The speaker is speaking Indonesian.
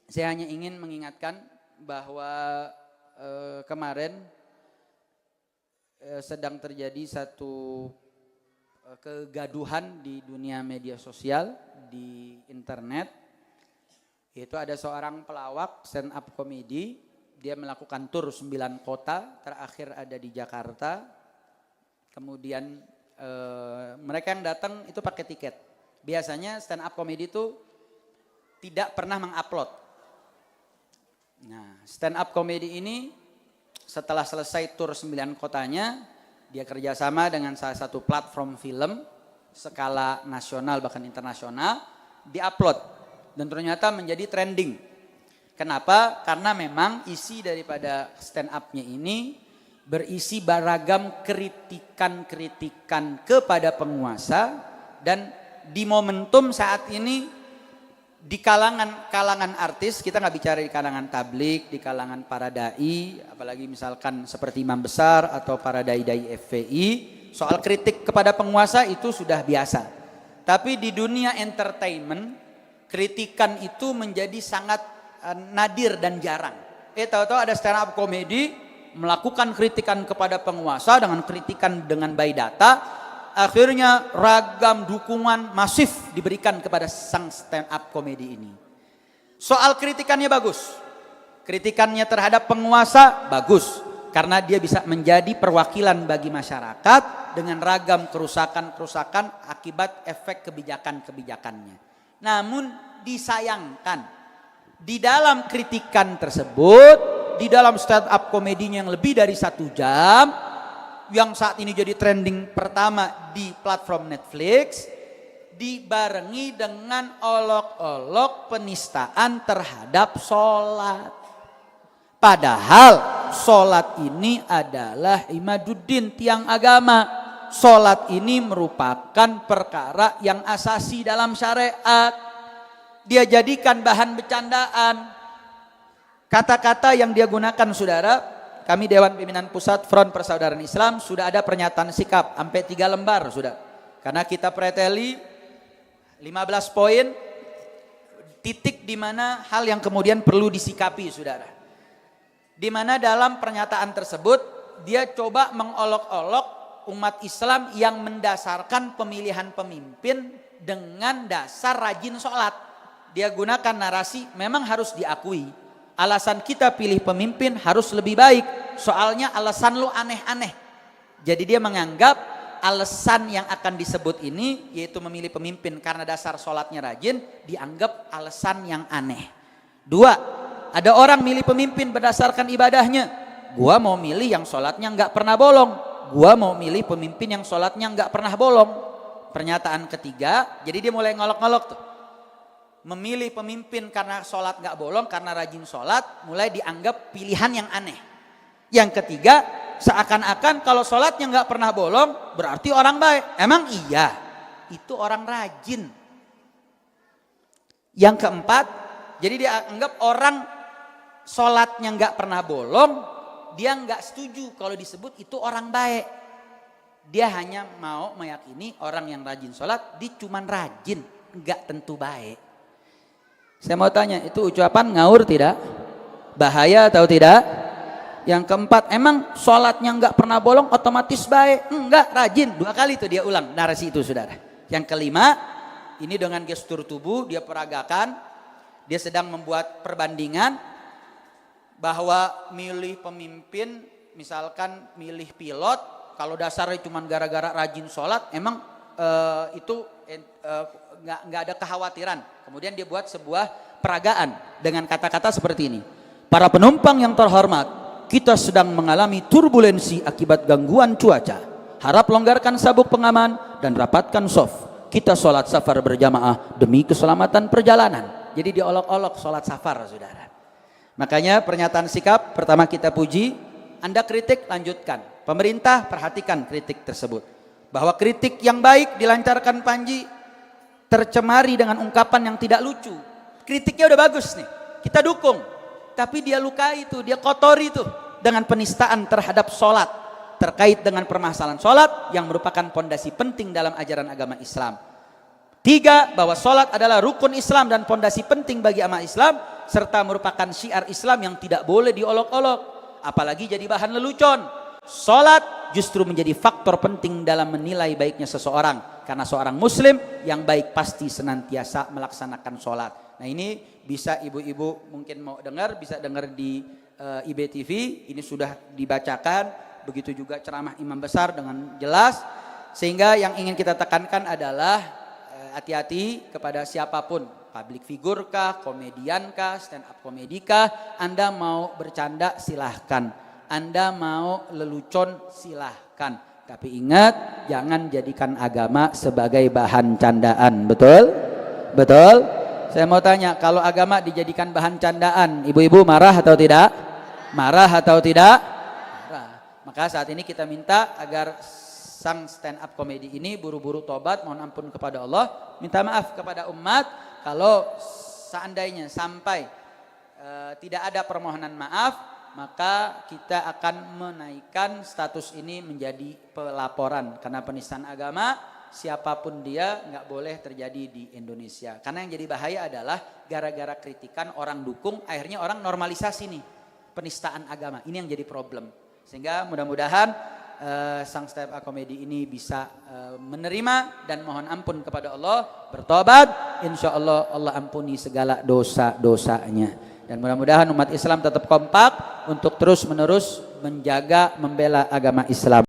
Saya hanya ingin mengingatkan bahwa kemarin sedang terjadi satu kegaduhan di dunia media sosial, di internet. Yaitu ada seorang pelawak stand up comedy, dia melakukan tur 9 kota, terakhir ada di Jakarta. Kemudian mereka yang datang itu pakai tiket. Biasanya stand up comedy itu tidak pernah mengupload. Nah, stand up comedy ini setelah selesai tur 9 kotanya, dia kerjasama dengan salah satu platform film skala nasional bahkan internasional, diupload dan ternyata menjadi trending. Kenapa? Karena memang isi daripada stand up-nya ini berisi beragam kritikan-kritikan kepada penguasa, dan di momentum saat ini di kalangan artis, kita nggak bicara di kalangan tablik, di kalangan para dai, apalagi misalkan seperti imam besar atau para dai-dai FPI, soal kritik kepada penguasa itu sudah biasa. Tapi di dunia entertainment, kritikan itu menjadi sangat nadir dan jarang. Tahu-tahu ada stand up comedy melakukan kritikan kepada penguasa dengan kritikan dengan by data. Akhirnya ragam dukungan masif diberikan kepada sang stand up comedy ini. Soal kritikannya bagus. Kritikannya terhadap penguasa bagus. Karena dia bisa menjadi perwakilan bagi masyarakat dengan ragam kerusakan-kerusakan akibat efek kebijakan-kebijakannya. Namun disayangkan, di dalam kritikan tersebut, di dalam stand up komedinya yang lebih dari 1 jam, yang saat ini jadi trending pertama di platform Netflix, dibarengi dengan olok-olok penistaan terhadap sholat. Padahal sholat ini adalah imaduddin, tiang agama. Sholat ini merupakan perkara yang asasi dalam syariat. Dia jadikan bahan bercandaan. Kata-kata yang dia gunakan, saudara, kami Dewan Pimpinan Pusat Front Persaudaraan Islam sudah ada pernyataan sikap sampai 3 lembar sudah. Karena kita preteli 15 poin titik di mana hal yang kemudian perlu disikapi, saudara. Di mana dalam pernyataan tersebut dia coba mengolok-olok umat Islam yang mendasarkan pemilihan pemimpin dengan dasar rajin sholat. Dia gunakan narasi memang harus diakui. Alasan kita pilih pemimpin harus lebih baik. Soalnya alasan lu aneh-aneh. Jadi dia menganggap alasan yang akan disebut ini, yaitu memilih pemimpin karena dasar sholatnya rajin, dianggap alasan yang aneh. 2, ada orang milih pemimpin berdasarkan ibadahnya. Gua mau milih yang sholatnya nggak pernah bolong. Gua mau milih pemimpin yang sholatnya nggak pernah bolong. Pernyataan ketiga, jadi dia mulai ngolok-ngolok tuh. Memilih pemimpin karena sholat gak bolong, karena rajin sholat, mulai dianggap pilihan yang aneh. Yang ketiga, seakan-akan kalau sholatnya gak pernah bolong berarti orang baik. Emang iya, itu orang rajin. Yang keempat, jadi dia anggap orang sholatnya gak pernah bolong, dia gak setuju kalau disebut itu orang baik. Dia hanya mau meyakini orang yang rajin sholat, dia cuman rajin, gak tentu baik. Saya mau tanya, itu ucapan ngawur tidak? Bahaya atau tidak? Yang keempat, emang sholatnya nggak pernah bolong otomatis baik? Enggak, rajin. 2 kali itu dia ulang narasi itu, saudara. Yang kelima, ini dengan gestur tubuh dia peragakan, dia sedang membuat perbandingan bahwa milih pemimpin, misalkan milih pilot, kalau dasarnya cuma gara-gara rajin sholat, emang itu nggak ada kekhawatiran. Kemudian dia buat sebuah peragaan dengan kata-kata seperti ini. Para penumpang yang terhormat, kita sedang mengalami turbulensi akibat gangguan cuaca. Harap longgarkan sabuk pengaman dan rapatkan soft. Kita sholat safar berjamaah demi keselamatan perjalanan. Jadi diolok-olok sholat safar, saudara. Makanya pernyataan sikap pertama kita puji. Anda kritik, lanjutkan. Pemerintah perhatikan kritik tersebut. Bahwa kritik yang baik dilancarkan Panji tercemari dengan ungkapan yang tidak lucu. Kritiknya udah bagus nih, kita dukung. Tapi dia lukai itu, dia kotori itu dengan penistaan terhadap sholat. Terkait dengan permasalahan sholat yang merupakan pondasi penting dalam ajaran agama Islam. 3, bahwa sholat adalah rukun Islam dan pondasi penting bagi agama Islam. serta merupakan syiar Islam yang tidak boleh diolok-olok, apalagi jadi bahan lelucon. Salat justru menjadi faktor penting dalam menilai baiknya seseorang, karena seorang muslim yang baik pasti senantiasa melaksanakan salat. Nah, ini bisa ibu-ibu mungkin mau dengar, bisa dengar di IBTV, ini sudah dibacakan, begitu juga ceramah imam besar dengan jelas. Sehingga yang ingin kita tekankan adalah hati-hati kepada siapapun, public figure kah, komedian kah, stand up komedi kah. Anda mau bercanda silahkan, Anda mau lelucon silahkan, tapi ingat jangan jadikan agama sebagai bahan candaan. Betul? Betul? Saya mau tanya, kalau agama dijadikan bahan candaan, ibu-ibu marah atau tidak? Marah atau tidak? Marah. Maka saat ini kita minta agar sang stand up komedi ini buru-buru tobat, mohon ampun kepada Allah, minta maaf kepada umat kalau seandainya sampai tidak ada permohonan maaf, maka kita akan menaikkan status ini menjadi pelaporan, karena penistaan agama siapapun dia nggak boleh terjadi di Indonesia. Karena yang jadi bahaya adalah gara-gara kritikan orang dukung, akhirnya orang normalisasi nih penistaan agama. Ini yang jadi problem. Sehingga mudah-mudahan sang stand up komedi ini bisa menerima dan mohon ampun kepada Allah, bertobat, insya Allah Allah ampuni segala dosa-dosanya. Dan mudah-mudahan umat Islam tetap kompak untuk terus menerus menjaga, membela agama Islam.